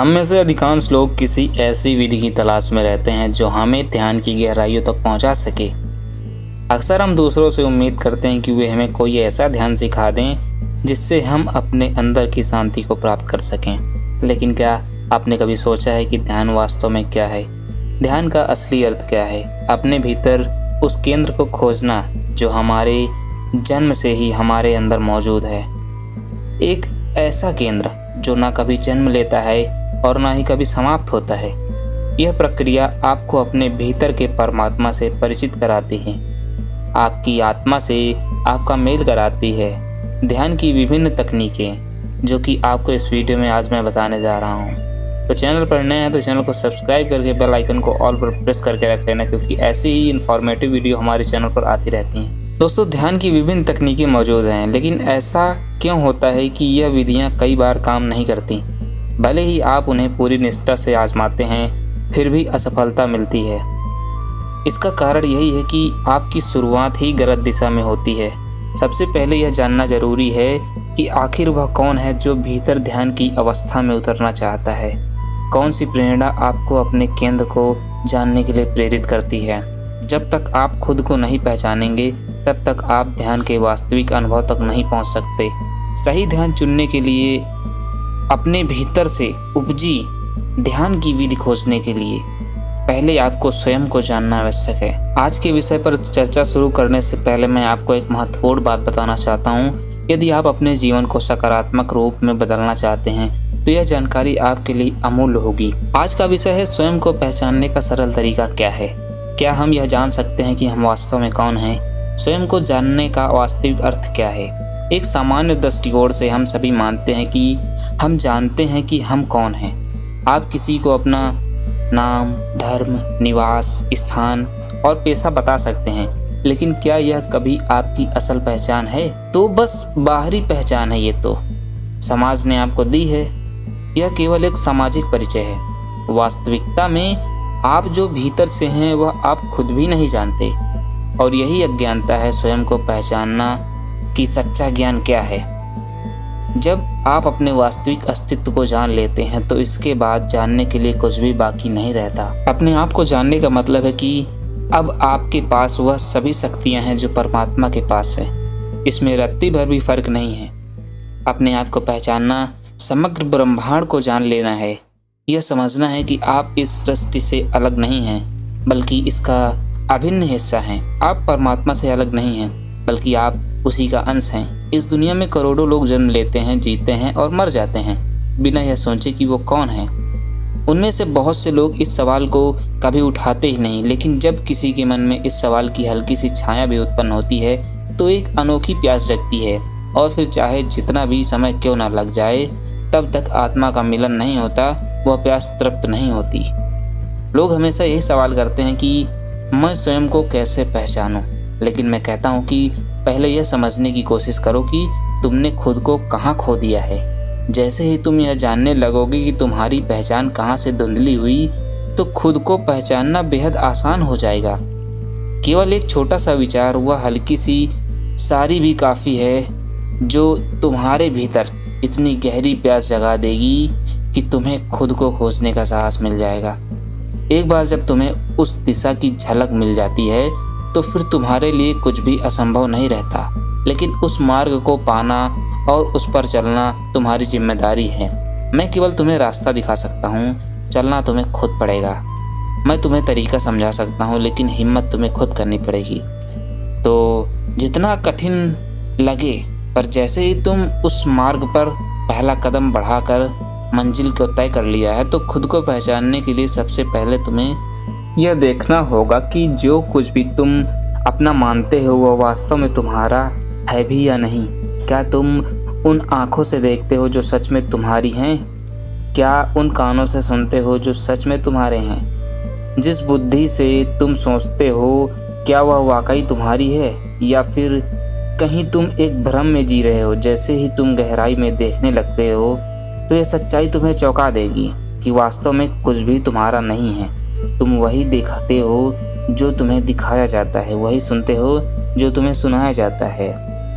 हम में से अधिकांश लोग किसी ऐसी विधि की तलाश में रहते हैं जो हमें ध्यान की गहराइयों तक पहुंचा सके। अक्सर हम दूसरों से उम्मीद करते हैं कि वे हमें कोई ऐसा ध्यान सिखा दें जिससे हम अपने अंदर की शांति को प्राप्त कर सकें। लेकिन क्या आपने कभी सोचा है कि ध्यान वास्तव में क्या है? ध्यान का असली अर्थ क्या है? अपने भीतर उस केंद्र को खोजना जो हमारे जन्म से ही हमारे अंदर मौजूद है। एक ऐसा केंद्र जो ना कभी जन्म लेता है और ना ही कभी समाप्त होता है। यह प्रक्रिया आपको अपने भीतर के परमात्मा से परिचित कराती है, आपकी आत्मा से आपका मेल कराती है। ध्यान की विभिन्न तकनीकें जो कि आपको इस वीडियो में आज मैं बताने जा रहा हूँ। तो चैनल पर नए हैं तो चैनल को सब्सक्राइब करके बेल आइकन को ऑल पर प्रेस करके रख लेना, क्योंकि ऐसी ही इन्फॉर्मेटिव वीडियो हमारे चैनल पर आती रहती हैं। दोस्तों, ध्यान की विभिन्न तकनीकें मौजूद हैं, लेकिन ऐसा क्यों होता है कि यह विधियां कई बार काम नहीं करती? भले ही आप उन्हें पूरी निष्ठा से आजमाते हैं, फिर भी असफलता मिलती है। इसका कारण यही है कि आपकी शुरुआत ही गलत दिशा में होती है। सबसे पहले यह जानना जरूरी है कि आखिर वह कौन है जो भीतर ध्यान की अवस्था में उतरना चाहता है। कौन सी प्रेरणा आपको अपने केंद्र को जानने के लिए प्रेरित करती है? जब तक आप खुद को नहीं पहचानेंगे तब तक आप ध्यान के वास्तविक अनुभव तक नहीं पहुंच सकते। सही ध्यान चुनने के लिए अपने भीतर से उपजी ध्यान की विधि खोजने के लिए पहले आपको स्वयं को जानना आवश्यक है। आज के विषय पर चर्चा शुरू करने से पहले मैं आपको एक महत्वपूर्ण बात बताना चाहता हूँ। यदि आप अपने जीवन को सकारात्मक रूप में बदलना चाहते हैं तो यह जानकारी आपके लिए अमूल्य होगी। आज का विषय है स्वयं को पहचानने का सरल तरीका क्या है। क्या हम यह जान सकते हैं कि हम वास्तव में कौन हैं? स्वयं को जानने का वास्तविक अर्थ क्या है? एक सामान्य दृष्टिकोण से हम सभी मानते हैं कि हम जानते हैं कि हम कौन हैं। आप किसी को अपना नाम, धर्म, निवास स्थान और पेशा बता सकते हैं, लेकिन क्या यह कभी आपकी असल पहचान है? तो बस बाहरी पहचान है। ये तो समाज ने आपको दी है। यह केवल एक सामाजिक परिचय है। वास्तविकता में आप जो भीतर से हैं वह आप खुद भी नहीं जानते, और यही अज्ञानता है स्वयं को पहचानना कि सच्चा ज्ञान क्या है। जब आप अपने वास्तविक अस्तित्व को जान लेते हैं तो इसके बाद जानने के लिए कुछ भी बाकी नहीं रहता। अपने आप को जानने का मतलब है कि अब आपके पास वह सभी शक्तियां हैं जो परमात्मा के पास है। इसमें रत्ती भर भी फर्क नहीं है। अपने आप को पहचानना समग्र ब्रह्मांड को जान लेना है। यह समझना है कि आप इस सृष्टि से अलग नहीं हैं, बल्कि इसका अभिन्न हिस्सा हैं। आप परमात्मा से अलग नहीं हैं, बल्कि आप उसी का अंश हैं। इस दुनिया में करोड़ों लोग जन्म लेते हैं, जीते हैं और मर जाते हैं बिना यह सोचे कि वो कौन हैं। उनमें से बहुत से लोग इस सवाल को कभी उठाते ही नहीं, लेकिन जब किसी के मन में इस सवाल की हल्की सी छाया भी उत्पन्न होती है तो एक अनोखी प्यास जगती है, और फिर चाहे जितना भी समय क्यों ना लग जाए, तब तक आत्मा का मिलन नहीं होता, वह प्यास तृप्त नहीं होती। लोग हमेशा यही सवाल करते हैं कि मैं स्वयं को कैसे पहचानूं, लेकिन मैं कहता हूं कि पहले यह समझने की कोशिश करो कि तुमने खुद को कहाँ खो दिया है। जैसे ही तुम यह जानने लगोगे कि तुम्हारी पहचान कहाँ से धुंधली हुई, तो खुद को पहचानना बेहद आसान हो जाएगा। केवल एक छोटा सा विचार, वह हल्की सी सारी भी काफ़ी है जो तुम्हारे भीतर इतनी गहरी प्यास जगा देगी कि तुम्हें खुद को खोजने का साहस मिल जाएगा। एक बार जब तुम्हें उस दिशा की झलक मिल जाती है तो फिर तुम्हारे लिए कुछ भी असंभव नहीं रहता। लेकिन उस मार्ग को पाना और उस पर चलना तुम्हारी जिम्मेदारी है। मैं केवल तुम्हें रास्ता दिखा सकता हूँ, चलना तुम्हें खुद पड़ेगा। मैं तुम्हें तरीका समझा सकता हूँ, लेकिन हिम्मत तुम्हें खुद करनी पड़ेगी। तो जितना कठिन लगे, पर जैसे ही तुम उस मार्ग पर पहला कदम बढ़ाकर मंजिल को तय कर लिया है, तो खुद को पहचानने के लिए सबसे पहले तुम्हें यह देखना होगा कि जो कुछ भी तुम अपना मानते हो वह वास्तव में तुम्हारा है भी या नहीं। क्या तुम उन आँखों से देखते हो जो सच में तुम्हारी हैं? क्या उन कानों से सुनते हो जो सच में तुम्हारे हैं? जिस बुद्धि से तुम सोचते हो, क्या वह वाकई तुम्हारी है, या फिर कहीं तुम एक भ्रम में जी रहे हो? जैसे ही तुम गहराई में देखने लगते हो तो यह सच्चाई तुम्हें चौंका देगी कि वास्तव में कुछ भी तुम्हारा नहीं है। तुम वही दिखाते हो जो तुम्हें दिखाया जाता है, वही सुनते हो जो तुम्हें सुनाया जाता है।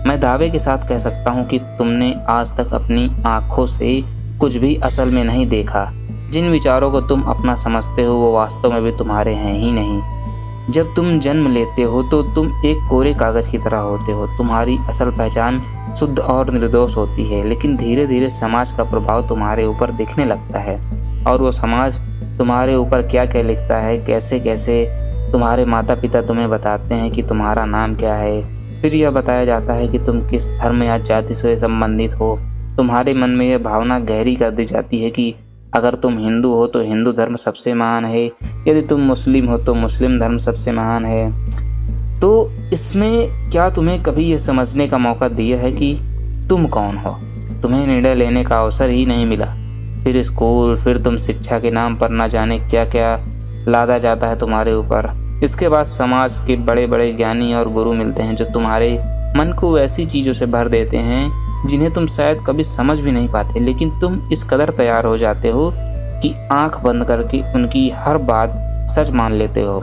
मैं दावे के साथ कह सकता हूँ कि तुमने आज तक अपनी आँखों से कुछ भी असल में नहीं देखा। जिन विचारों को तुम अपना समझते हो वो वास्तव में भी तुम्हारे हैं ही नहीं। जब तुम जन्म लेते हो तो तुम एक कोरे कागज़ की तरह होते हो। तुम्हारी असल पहचान शुद्ध और निर्दोष होती है, लेकिन धीरे धीरे समाज का प्रभाव तुम्हारे ऊपर दिखने लगता है। और वो समाज तुम्हारे ऊपर क्या क्या लिखता है, कैसे कैसे तुम्हारे माता पिता तुम्हें बताते हैं कि तुम्हारा नाम क्या है, फिर यह बताया जाता है कि तुम किस धर्म या जाति से संबंधित हो। तुम्हारे मन में यह भावना गहरी कर दी जाती है कि अगर तुम हिंदू हो तो हिंदू धर्म सबसे महान है, यदि तुम मुस्लिम हो तो मुस्लिम धर्म सबसे महान है। तो इसमें क्या तुम्हें कभी यह समझने का मौका दिया है कि तुम कौन हो? तुम्हें निर्णय लेने का अवसर ही नहीं मिला। फिर स्कूल, फिर तुम शिक्षा के नाम पर ना जाने क्या क्या लादा जाता है तुम्हारे ऊपर। इसके बाद समाज के बड़े बड़े ज्ञानी और गुरु मिलते हैं जो तुम्हारे मन को वैसी चीज़ों से भर देते हैं जिन्हें तुम शायद कभी समझ भी नहीं पाते, लेकिन तुम इस कदर तैयार हो जाते हो कि आंख बंद करके उनकी हर बात सच मान लेते हो।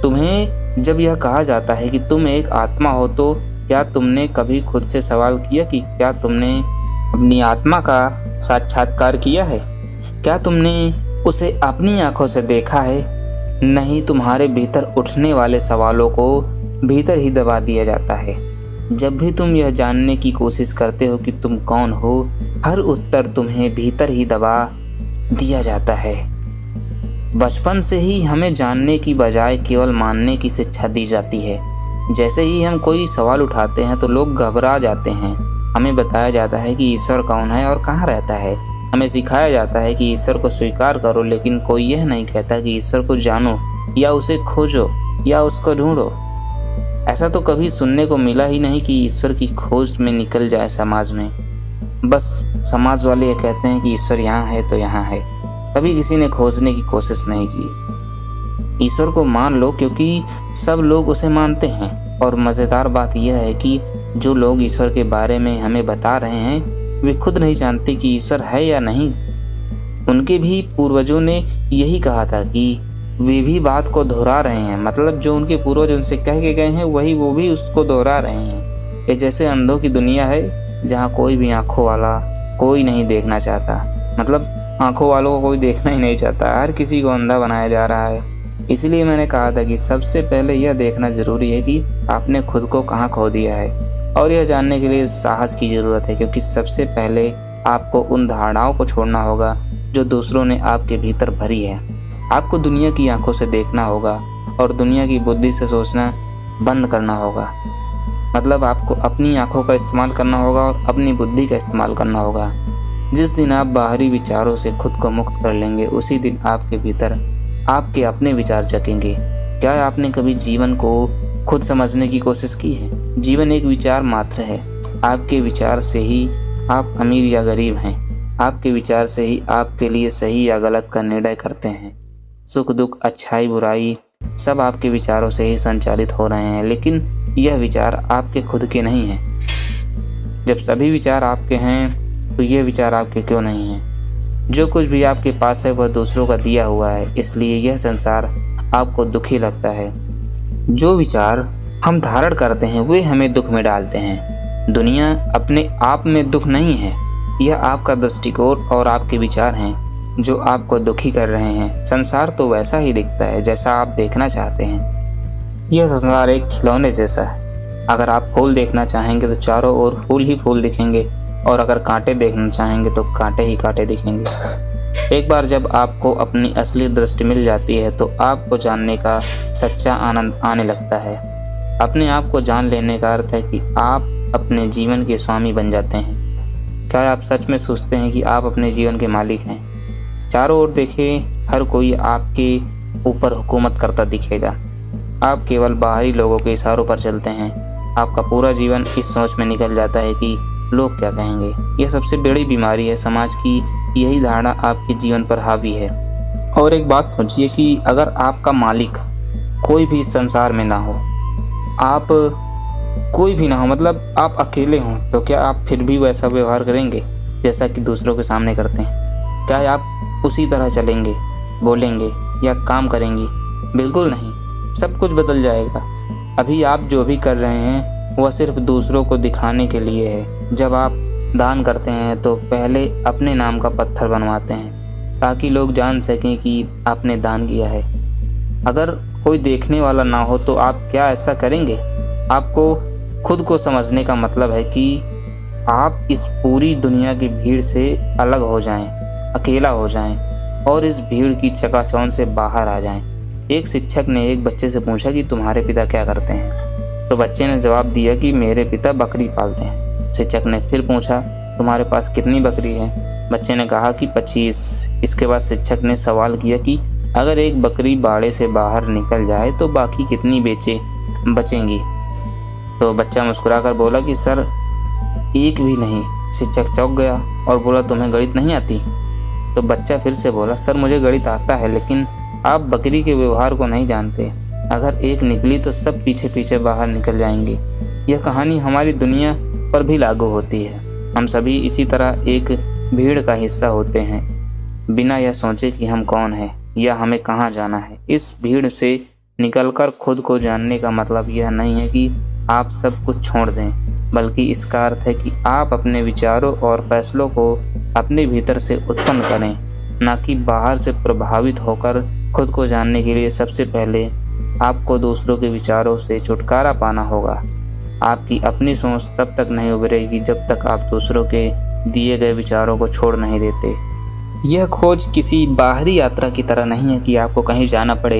तुम्हें जब यह कहा जाता है कि तुम एक आत्मा हो तो क्या तुमने कभी खुद से सवाल किया कि क्या तुमने अपनी आत्मा का साक्षात्कार किया है? क्या तुमने उसे अपनी आंखों से देखा है? नहीं, तुम्हारे भीतर उठने वाले सवालों को भीतर ही दबा दिया जाता है। जब भी तुम यह जानने की कोशिश करते हो कि तुम कौन हो, हर उत्तर तुम्हें भीतर ही दबा दिया जाता है। बचपन से ही हमें जानने की बजाय केवल मानने की शिक्षा दी जाती है। जैसे ही हम कोई सवाल उठाते हैं तो लोग घबरा जाते हैं। हमें बताया जाता है कि ईश्वर कौन है और कहाँ रहता है। हमें सिखाया जाता है कि ईश्वर को स्वीकार करो, लेकिन कोई यह नहीं कहता कि ईश्वर को जानो या उसे खोजो या उसको ढूंढो। ऐसा तो कभी सुनने को मिला ही नहीं कि ईश्वर की खोज में निकल जाए समाज में। बस समाज वाले ये कहते हैं कि ईश्वर यहाँ है तो यहाँ है। कभी किसी ने खोजने की कोशिश नहीं की। ईश्वर को मान लो क्योंकि सब लोग उसे मानते हैं। और मज़ेदार बात यह है कि जो लोग ईश्वर के बारे में हमें बता रहे हैं वे खुद नहीं जानते कि ईश्वर है या नहीं। उनके भी पूर्वजों ने यही कहा था कि वे भी बात को दोहरा रहे हैं। मतलब जो उनके पूर्वज उनसे कह के गए हैं वही वो भी उसको दोहरा रहे हैं। ये जैसे अंधों की दुनिया है जहाँ कोई भी आंखों वाला कोई नहीं देखना चाहता। मतलब आंखों वालों को कोई देखना ही नहीं चाहता, हर किसी को अंधा बनाया जा रहा है। इसलिए मैंने कहा था कि सबसे पहले यह देखना जरूरी है कि आपने खुद को कहाँ खो दिया है। और यह जानने के लिए साहस की ज़रूरत है, क्योंकि सबसे पहले आपको उन धारणाओं को छोड़ना होगा जो दूसरों ने आपके भीतर भरी है। आपको दुनिया की आंखों से देखना होगा और दुनिया की बुद्धि से सोचना बंद करना होगा। मतलब आपको अपनी आंखों का इस्तेमाल करना होगा और अपनी बुद्धि का इस्तेमाल करना होगा। जिस दिन आप बाहरी विचारों से खुद को मुक्त कर लेंगे उसी दिन आपके भीतर आपके अपने विचार जगेंगे। क्या आपने कभी जीवन को खुद समझने की कोशिश की है? जीवन एक विचार मात्र है। आपके विचार से ही आप अमीर या गरीब हैं। आपके विचार से ही आपके लिए सही या गलत का निर्णय करते हैं। सुख दुख, अच्छाई बुराई सब आपके विचारों से ही संचालित हो रहे हैं, लेकिन यह विचार आपके खुद के नहीं हैं। जब सभी विचार आपके हैं तो यह विचार आपके क्यों नहीं हैं? जो कुछ भी आपके पास है वह दूसरों का दिया हुआ है, इसलिए यह संसार आपको दुखी लगता है। जो विचार हम धारण करते हैं वे हमें दुख में डालते हैं। दुनिया अपने आप में दुख नहीं है, यह आपका दृष्टिकोण और आपके विचार हैं जो आपको दुखी कर रहे हैं। संसार तो वैसा ही दिखता है जैसा आप देखना चाहते हैं। यह संसार एक खिलौने जैसा है। अगर आप फूल देखना चाहेंगे तो चारों ओर फूल ही फूल दिखेंगे, और अगर कांटे देखना चाहेंगे तो कांटे ही कांटे दिखेंगे। एक बार जब आपको अपनी असली दृष्टि मिल जाती है तो आपको जानने का सच्चा आनंद आने लगता है। अपने आप को जान लेने का अर्थ है कि आप अपने जीवन के स्वामी बन जाते हैं। क्या आप सच में सोचते हैं कि आप अपने जीवन के मालिक हैं? चारों ओर देखें, हर कोई आपके ऊपर हुकूमत करता दिखेगा। आप केवल बाहरी लोगों के इशारों पर चलते हैं। आपका पूरा जीवन इस सोच में निकल जाता है कि लोग क्या कहेंगे। यह सबसे बड़ी बीमारी है। समाज की यही धारणा आपके जीवन पर हावी है। और एक बात सोचिए कि अगर आपका मालिक कोई भी संसार में ना हो, आप कोई भी ना हो, मतलब आप अकेले हों, तो क्या आप फिर भी वैसा व्यवहार करेंगे जैसा कि दूसरों के सामने करते हैं? क्या आप उसी तरह चलेंगे, बोलेंगे या काम करेंगे? बिल्कुल नहीं। सब कुछ बदल जाएगा। अभी आप जो भी कर रहे हैं वह सिर्फ दूसरों को दिखाने के लिए है। जब आप दान करते हैं तो पहले अपने नाम का पत्थर बनवाते हैं ताकि लोग जान सकें कि आपने दान किया है। अगर कोई देखने वाला ना हो तो आप क्या ऐसा करेंगे? आपको खुद को समझने का मतलब है कि आप इस पूरी दुनिया की भीड़ से अलग हो जाएं, अकेला हो जाएं और इस भीड़ की चकाचौंध से बाहर आ जाएं। एक शिक्षक ने एक बच्चे से पूछा कि तुम्हारे पिता क्या करते हैं? तो बच्चे ने जवाब दिया कि मेरे पिता बकरी पालते हैं। शिक्षक ने फिर पूछा, तुम्हारे पास कितनी बकरी है? बच्चे ने कहा कि 25। इसके बाद शिक्षक ने सवाल किया कि अगर एक बकरी बाड़े से बाहर निकल जाए तो बाकी कितनी बचेंगी? तो बच्चा मुस्कुराकर बोला कि सर, एक भी नहीं। शिक्षक चौंक गया और बोला, तुम्हें गणित नहीं आती? तो बच्चा फिर से बोला, सर मुझे गणित आता है, लेकिन आप बकरी के व्यवहार को नहीं जानते। अगर एक निकली तो सब पीछे पीछे बाहर निकल जाएंगे। यह कहानी हमारी दुनिया पर भी लागू होती है। हम सभी इसी तरह एक भीड़ का हिस्सा होते हैं, बिना यह सोचे कि हम कौन हैं या हमें कहाँ जाना है। इस भीड़ से निकलकर खुद को जानने का मतलब यह नहीं है कि आप सब कुछ छोड़ दें, बल्कि इसका अर्थ है कि आप अपने विचारों और फैसलों को अपने भीतर से उत्पन्न करें, ना कि बाहर से प्रभावित होकर। खुद को जानने के लिए सबसे पहले आपको दूसरों के विचारों से छुटकारा पाना होगा। आपकी अपनी सोच तब तक नहीं उभरेगी जब तक आप दूसरों के दिए गए विचारों को छोड़ नहीं देते। यह खोज किसी बाहरी यात्रा की तरह नहीं है कि आपको कहीं जाना पड़े।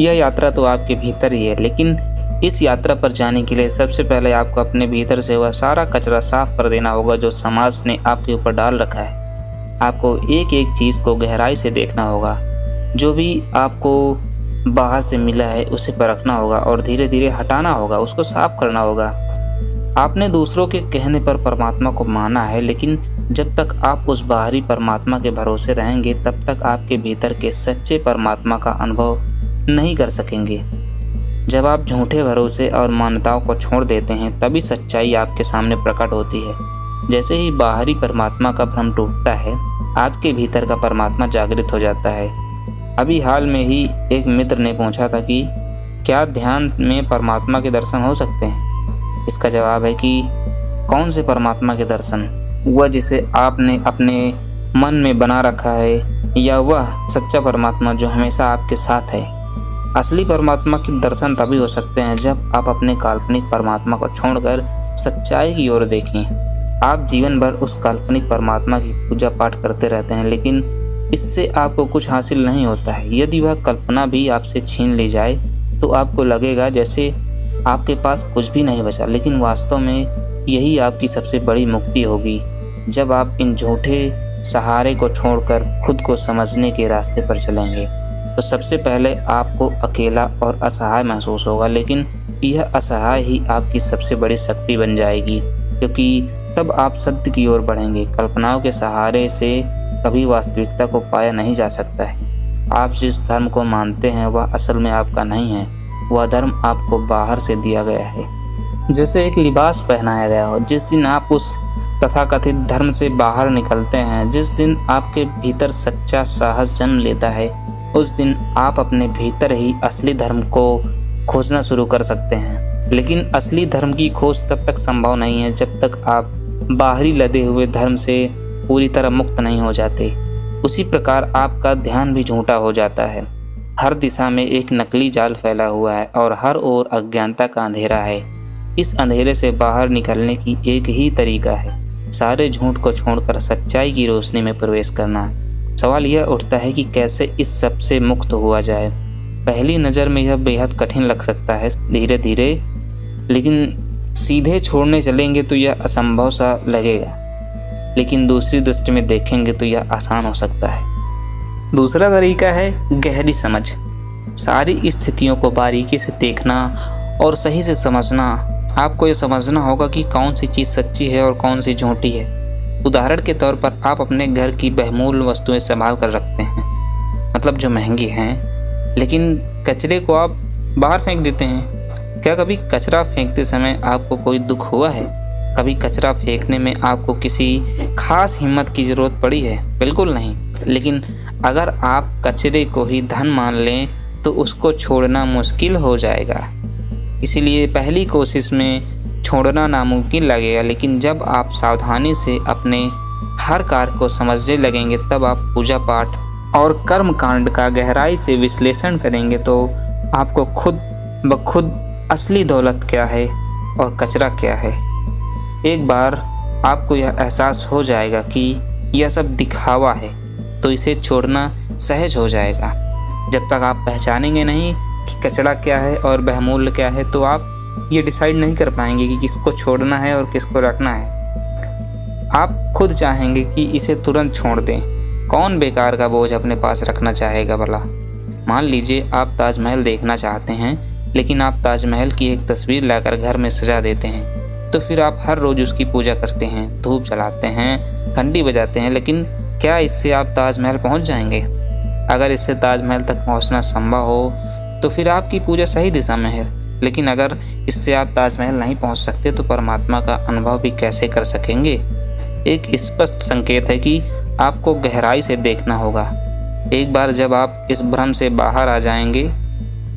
यह यात्रा तो आपके भीतर ही है, लेकिन इस यात्रा पर जाने के लिए सबसे पहले आपको अपने भीतर से वह सारा कचरा साफ कर देना होगा जो समाज ने आपके ऊपर डाल रखा है। आपको एक एक चीज़ को गहराई से देखना होगा। जो भी आपको बाहर से मिला है उसे परखना होगा और धीरे धीरे हटाना होगा, उसको साफ करना होगा। आपने दूसरों के कहने पर परमात्मा को माना है, लेकिन जब तक आप उस बाहरी परमात्मा के भरोसे रहेंगे तब तक आपके भीतर के सच्चे परमात्मा का अनुभव नहीं कर सकेंगे। जब आप झूठे भरोसे और मान्यताओं को छोड़ देते हैं तभी सच्चाई आपके सामने प्रकट होती है। जैसे ही बाहरी परमात्मा का भ्रम टूटता है, आपके भीतर का परमात्मा जागृत हो जाता है। अभी हाल में ही एक मित्र ने पूछा था कि क्या ध्यान में परमात्मा के दर्शन हो सकते हैं? इसका जवाब है कि कौन से परमात्मा के दर्शन? वह जिसे आपने अपने मन में बना रखा है, या वह सच्चा परमात्मा जो हमेशा आपके साथ है? असली परमात्मा के दर्शन तभी हो सकते हैं जब आप अपने काल्पनिक परमात्मा को छोड़कर सच्चाई की ओर देखें। आप जीवन भर उस काल्पनिक परमात्मा की पूजा पाठ करते रहते हैं, लेकिन इससे आपको कुछ हासिल नहीं होता है। यदि वह कल्पना भी आपसे छीन ली जाए तो आपको लगेगा जैसे आपके पास कुछ भी नहीं बचा, लेकिन वास्तव में यही आपकी सबसे बड़ी मुक्ति होगी जब आप इन झूठे सहारे को छोड़कर खुद को समझने के रास्ते पर चलेंगे। तो सबसे पहले आपको अकेला और असहाय महसूस होगा, लेकिन यह असहाय ही आपकी सबसे बड़ी शक्ति बन जाएगी, क्योंकि तब आप सत्य की ओर बढ़ेंगे। कल्पनाओं के सहारे से कभी वास्तविकता को पाया नहीं जा सकता है। आप जिस धर्म को मानते हैं वह असल में आपका नहीं है, वह धर्म आपको बाहर से दिया गया है, जैसे एक लिबास पहनाया गया हो। जिस दिन आप उस तथाकथित धर्म से बाहर निकलते हैं, जिस दिन आपके भीतर सच्चा साहस जन्म लेता है, उस दिन आप अपने भीतर ही असली धर्म को खोजना शुरू कर सकते हैं। लेकिन असली धर्म की खोज तब तक संभव नहीं है जब तक आप बाहरी लदे हुए धर्म से पूरी तरह मुक्त नहीं हो जाते। उसी प्रकार आपका ध्यान भी झूठा हो जाता है। हर दिशा में एक नकली जाल फैला हुआ है और हर ओर अज्ञानता का अंधेरा है। इस अंधेरे से बाहर निकलने की एक ही तरीका है, सारे झूठ को छोड़कर सच्चाई की रोशनी में प्रवेश करना। सवाल यह उठता है कि कैसे इस सब से मुक्त हुआ जाए। पहली नज़र में यह बेहद कठिन लग सकता है, धीरे धीरे, लेकिन सीधे छोड़ने चलेंगे तो यह असंभव सा लगेगा, लेकिन दूसरी दृष्टि में देखेंगे तो यह आसान हो सकता है। दूसरा तरीका है गहरी समझ। सारी स्थितियों को बारीकी से देखना और सही से समझना। आपको यह समझना होगा कि कौन सी चीज़ सच्ची है और कौन सी झूठी है। उदाहरण के तौर पर आप अपने घर की बहुमूल्य वस्तुएं संभाल कर रखते हैं, मतलब जो महंगी हैं, लेकिन कचरे को आप बाहर फेंक देते हैं। क्या कभी कचरा फेंकते समय आपको कोई दुख हुआ है? कभी कचरा फेंकने में आपको किसी खास हिम्मत की ज़रूरत पड़ी है? बिल्कुल नहीं। लेकिन अगर आप कचरे को ही धन मान लें तो उसको छोड़ना मुश्किल हो जाएगा। इसीलिए पहली कोशिश में छोड़ना नामुमकिन लगेगा, लेकिन जब आप सावधानी से अपने हर कार्य को समझने लगेंगे तब आप पूजा पाठ और कर्म कांड का गहराई से विश्लेषण करेंगे तो आपको खुद ब खुद असली दौलत क्या है और कचरा क्या है। एक बार आपको यह एहसास हो जाएगा कि यह सब दिखावा है तो इसे छोड़ना सहज हो जाएगा। जब तक आप पहचानेंगे नहीं कि कचरा क्या है और बहुमूल्य क्या है तो आप ये डिसाइड नहीं कर पाएंगे कि किसको छोड़ना है और किसको रखना है। आप खुद चाहेंगे कि इसे तुरंत छोड़ दें। कौन बेकार का बोझ अपने पास रखना चाहेगा भला। मान लीजिए आप ताजमहल देखना चाहते हैं, लेकिन आप ताजमहल की एक तस्वीर लाकर घर में सजा देते हैं, तो फिर आप हर रोज़ उसकी पूजा करते हैं, धूप जलाते हैं, घंटी बजाते हैं, लेकिन क्या इससे आप ताजमहल पहुंच जाएंगे? अगर इससे ताजमहल तक पहुंचना संभव हो तो फिर आपकी पूजा सही दिशा में है, लेकिन अगर इससे आप ताजमहल नहीं पहुंच सकते तो परमात्मा का अनुभव भी कैसे कर सकेंगे? एक स्पष्ट संकेत है कि आपको गहराई से देखना होगा। एक बार जब आप इस भ्रम से बाहर आ जाएंगे,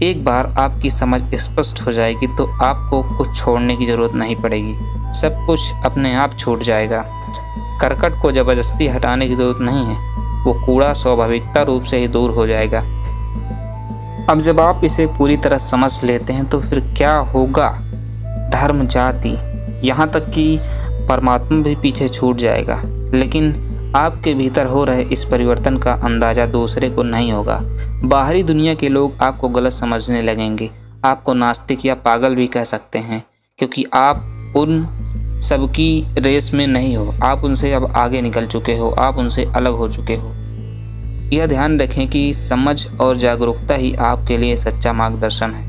एक बार आपकी समझ स्पष्ट हो जाएगी तो आपको कुछ छोड़ने की जरूरत नहीं पड़ेगी। सब कुछ अपने आप छूट जाएगा। करकट को जबरदस्ती हटाने की जरूरत नहीं है, वो कूड़ा स्वाभाविकता रूप से ही दूर हो जाएगा। अब जब आप इसे पूरी तरह समझ लेते हैं तो फिर क्या होगा? धर्म, जाति, यहाँ तक कि परमात्मा भी पीछे छूट जाएगा। लेकिन आपके भीतर हो रहे इस परिवर्तन का अंदाज़ा दूसरे को नहीं होगा। बाहरी दुनिया के लोग आपको गलत समझने लगेंगे, आपको नास्तिक या पागल भी कह सकते हैं, क्योंकि आप उन सबकी रेस में नहीं हो। आप उनसे अब आगे निकल चुके हो, आप उनसे अलग हो चुके हो। यह ध्यान रखें कि समझ और जागरूकता ही आपके लिए सच्चा मार्गदर्शन है।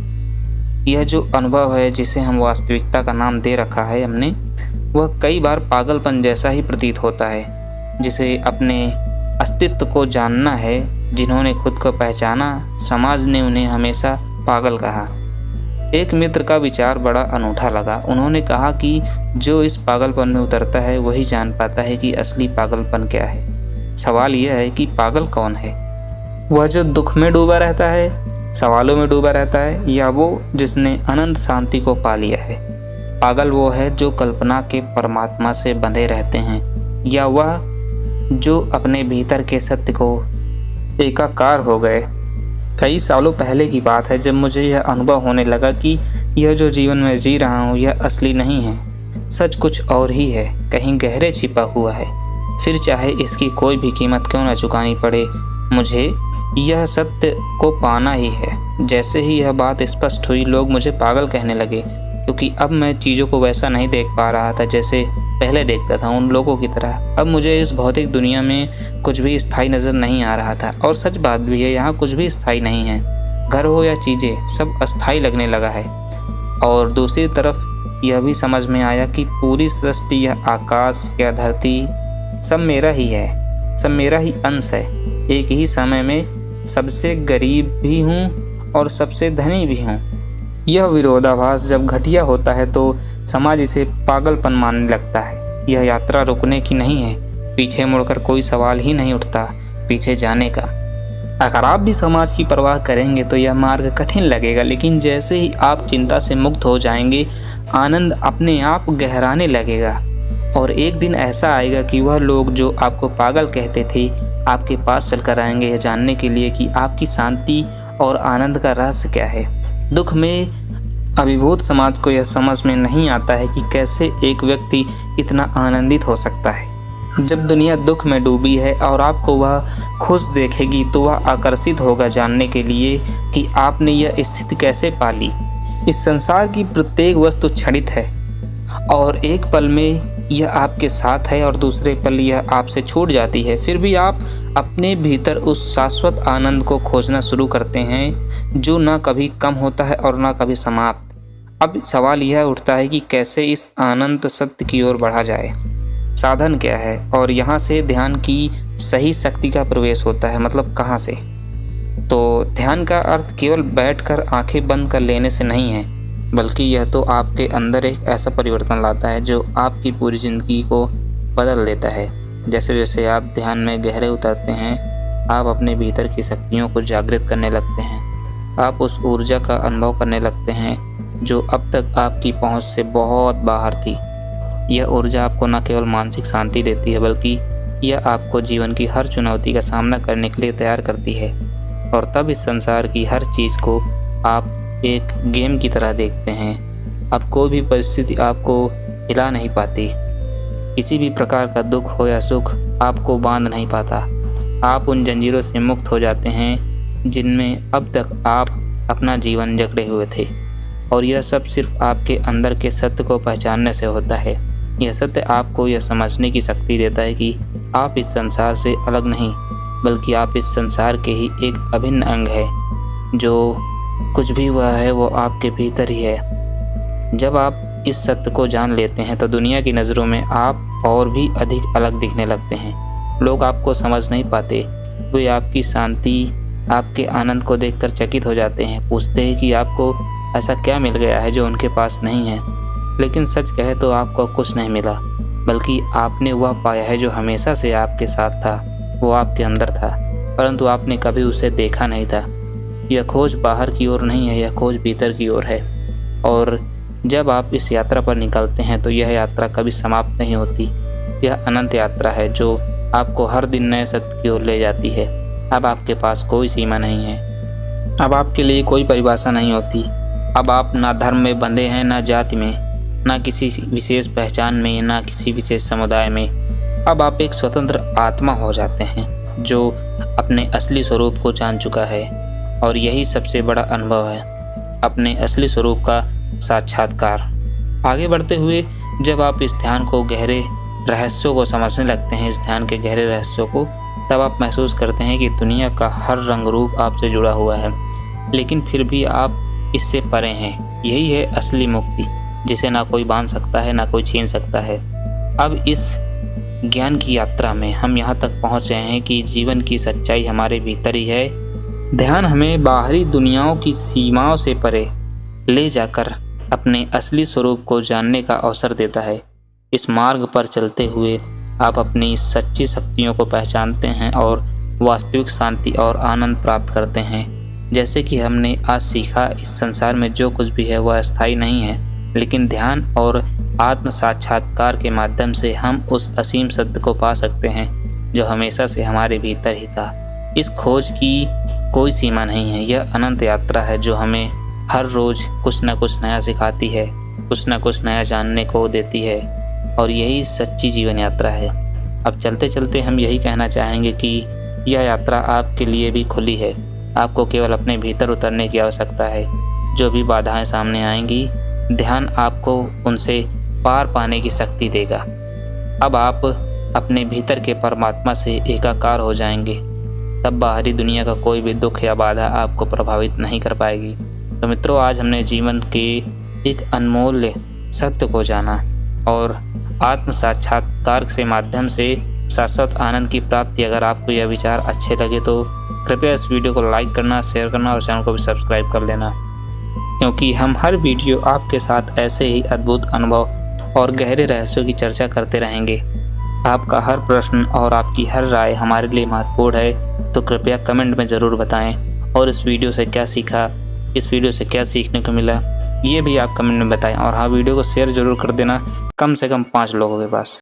यह जो अनुभव है जिसे हम वास्तविकता का नाम दे रखा है हमने, वह कई बार पागलपन जैसा ही प्रतीत होता है। जिसे अपने अस्तित्व को जानना है, जिन्होंने खुद को पहचाना, समाज ने उन्हें हमेशा पागल कहा। एक मित्र का विचार बड़ा अनूठा लगा। उन्होंने कहा कि जो इस पागलपन में उतरता है वही जान पाता है कि असली पागलपन क्या है। सवाल यह है कि पागल कौन है? वह जो दुख में डूबा रहता है, सवालों में डूबा रहता है, या वो जिसने अनंत शांति को पा लिया है? पागल वो है जो कल्पना के परमात्मा से बंधे रहते हैं, या वह जो अपने भीतर के सत्य को एकाकार हो गए। कई सालों पहले की बात है जब मुझे यह अनुभव होने लगा कि यह जो जीवन में जी रहा हूँ यह असली नहीं है, सच कुछ और ही है, कहीं गहरे छिपा हुआ है। फिर चाहे इसकी कोई भी कीमत क्यों न चुकानी पड़े, मुझे यह सत्य को पाना ही है। जैसे ही यह बात स्पष्ट हुई, लोग मुझे पागल कहने लगे, क्योंकि अब मैं चीज़ों को वैसा नहीं देख पा रहा था जैसे पहले देखता था, उन लोगों की तरह। अब मुझे इस भौतिक दुनिया में कुछ भी स्थायी नज़र नहीं आ रहा था। और सच बात भी है, यहाँ कुछ भी स्थायी नहीं है। घर हो या चीज़ें, सब अस्थायी लगने लगा है। और दूसरी तरफ यह भी समझ में आया कि पूरी सृष्टि, यह आकाश या धरती, सब मेरा ही है, सब मेरा ही अंश है। एक ही समय में सबसे गरीब भी हूँ और सबसे धनी भी हूँ। यह विरोधाभास जब घटिया होता है तो समाज इसे पागलपन मानने लगता है। यह यात्रा रुकने की नहीं है, पीछे मुड़कर कोई सवाल ही नहीं उठता पीछे जाने का। अगर आप भी समाज की परवाह करेंगे तो यह मार्ग कठिन लगेगा, लेकिन जैसे ही आप चिंता से मुक्त हो जाएंगे, आनंद अपने आप गहराने लगेगा। और एक दिन ऐसा आएगा कि वह लोग जो आपको पागल कहते थे आपके पास चलकर आएंगे यह जानने के लिए कि आपकी शांति और आनंद का रहस्य क्या है। दुख में अभिभूत समाज को यह समझ में नहीं आता है कि कैसे एक व्यक्ति इतना आनंदित हो सकता है। जब दुनिया दुख में डूबी है और आपको वह खुश देखेगी तो वह आकर्षित होगा जानने के लिए कि आपने यह स्थिति कैसे पाली। इस संसार की प्रत्येक वस्तु क्षणिक है और एक पल में यह आपके साथ है और दूसरे पल यह आपसे छूट जाती है। फिर भी आप अपने भीतर उस शाश्वत आनंद को खोजना शुरू करते हैं जो ना कभी कम होता है और ना कभी समाप्त। अब सवाल यह उठता है कि कैसे इस अनंत सत्य की ओर बढ़ा जाए। साधन क्या है? और यहाँ से ध्यान की सही शक्ति का प्रवेश होता है। मतलब कहाँ से? तो ध्यान का अर्थ केवल बैठकर आंखें बंद कर लेने से नहीं है, बल्कि यह तो आपके अंदर एक ऐसा परिवर्तन लाता है जो आपकी पूरी ज़िंदगी को बदल देता है। जैसे जैसे आप ध्यान में गहरे उतरते हैं, आप अपने भीतर की शक्तियों को जागृत करने लगते हैं। आप उस ऊर्जा का अनुभव करने लगते हैं जो अब तक आपकी पहुंच से बहुत बाहर थी। यह ऊर्जा आपको न केवल मानसिक शांति देती है बल्कि यह आपको जीवन की हर चुनौती का सामना करने के लिए तैयार करती है और तब इस संसार की हर चीज़ को आप एक गेम की तरह देखते हैं। अब कोई भी परिस्थिति आपको हिला नहीं पाती, किसी भी प्रकार का दुख हो या सुख आपको बांध नहीं पाता। आप उन जंजीरों से मुक्त हो जाते हैं जिनमें अब तक आप अपना जीवन जकड़े हुए थे, और यह सब सिर्फ आपके अंदर के सत्य को पहचानने से होता है। यह सत्य आपको यह समझने की शक्ति देता है कि आप इस संसार से अलग नहीं, बल्कि आप इस संसार के ही एक अभिन्न अंग है। जो कुछ भी हुआ है वो आपके भीतर ही है। जब आप इस सत्य को जान लेते हैं तो दुनिया की नज़रों में आप और भी अधिक अलग दिखने लगते हैं। लोग आपको समझ नहीं पाते, वे आपकी शांति, आपके आनंद को देखकर चकित हो जाते हैं, पूछते हैं कि आपको ऐसा क्या मिल गया है जो उनके पास नहीं है। लेकिन सच कहे तो आपको कुछ नहीं मिला, बल्कि आपने वह पाया है जो हमेशा से आपके साथ था। वो आपके अंदर था, परंतु आपने कभी उसे देखा नहीं था। यह खोज बाहर की ओर नहीं है, यह खोज भीतर की ओर है। और जब आप इस यात्रा पर निकलते हैं तो यह यात्रा कभी समाप्त नहीं होती। यह अनंत यात्रा है जो आपको हर दिन नए सत्य की ओर ले जाती है। अब आपके पास कोई सीमा नहीं है, अब आपके लिए कोई परिभाषा नहीं होती। अब आप ना धर्म में बंधे हैं, ना जाति में, ना किसी विशेष पहचान में, ना किसी विशेष समुदाय में। अब आप एक स्वतंत्र आत्मा हो जाते हैं जो अपने असली स्वरूप को जान चुका है, और यही सबसे बड़ा अनुभव है, अपने असली स्वरूप का साक्षात्कार। आगे बढ़ते हुए जब आप इस ध्यान को गहरे रहस्यों को समझने लगते हैं, इस ध्यान के गहरे रहस्यों को, तब आप महसूस करते हैं कि दुनिया का हर रंग रूप आपसे जुड़ा हुआ है, लेकिन फिर भी आप इससे परे हैं। यही है असली मुक्ति, जिसे ना कोई बांध सकता है, ना कोई छीन सकता है। अब इस ज्ञान की यात्रा में हम यहाँ तक पहुँच रहे हैं कि जीवन की सच्चाई हमारे भीतर ही है। ध्यान हमें बाहरी दुनियाओं की सीमाओं से परे ले जाकर अपने असली स्वरूप को जानने का अवसर देता है। इस मार्ग पर चलते हुए आप अपनी सच्ची शक्तियों को पहचानते हैं और वास्तविक शांति और आनंद प्राप्त करते हैं। जैसे कि हमने आज सीखा, इस संसार में जो कुछ भी है वह अस्थायी नहीं है, लेकिन ध्यान और आत्म साक्षात्कार के माध्यम से हम उस असीम सत्य को पा सकते हैं जो हमेशा से हमारे भीतर ही था। इस खोज की कोई सीमा नहीं है, यह अनंत यात्रा है जो हमें हर रोज़ कुछ न कुछ नया सिखाती है, कुछ न कुछ नया जानने को देती है, और यही सच्ची जीवन यात्रा है। अब चलते चलते हम यही कहना चाहेंगे कि यह यात्रा आपके लिए भी खुली है। आपको केवल अपने भीतर उतरने की आवश्यकता है। जो भी बाधाएं सामने आएंगी, ध्यान आपको उनसे पार पाने की शक्ति देगा। अब आप अपने भीतर के परमात्मा से एकाकार हो जाएंगे, तब बाहरी दुनिया का कोई भी दुख या बाधा आपको प्रभावित नहीं कर पाएगी। तो मित्रों, आज हमने जीवन के एक अनमोल सत्य को जाना और आत्म साक्षात्कार के माध्यम से शाश्वत आनंद की प्राप्ति। अगर आपको यह विचार अच्छे लगे तो कृपया इस वीडियो को लाइक करना, शेयर करना और चैनल को भी सब्सक्राइब कर लेना, क्योंकि हम हर वीडियो आपके साथ ऐसे ही अद्भुत अनुभव और गहरे रहस्यों की चर्चा करते रहेंगे। आपका हर प्रश्न और आपकी हर राय हमारे लिए महत्वपूर्ण है, तो कृपया कमेंट में ज़रूर बताएं। और इस वीडियो से क्या सीखा, इस वीडियो से क्या सीखने को मिला, ये भी आप कमेंट में बताएं। और हाँ, वीडियो को शेयर ज़रूर कर देना, कम से कम 5 लोगों के पास।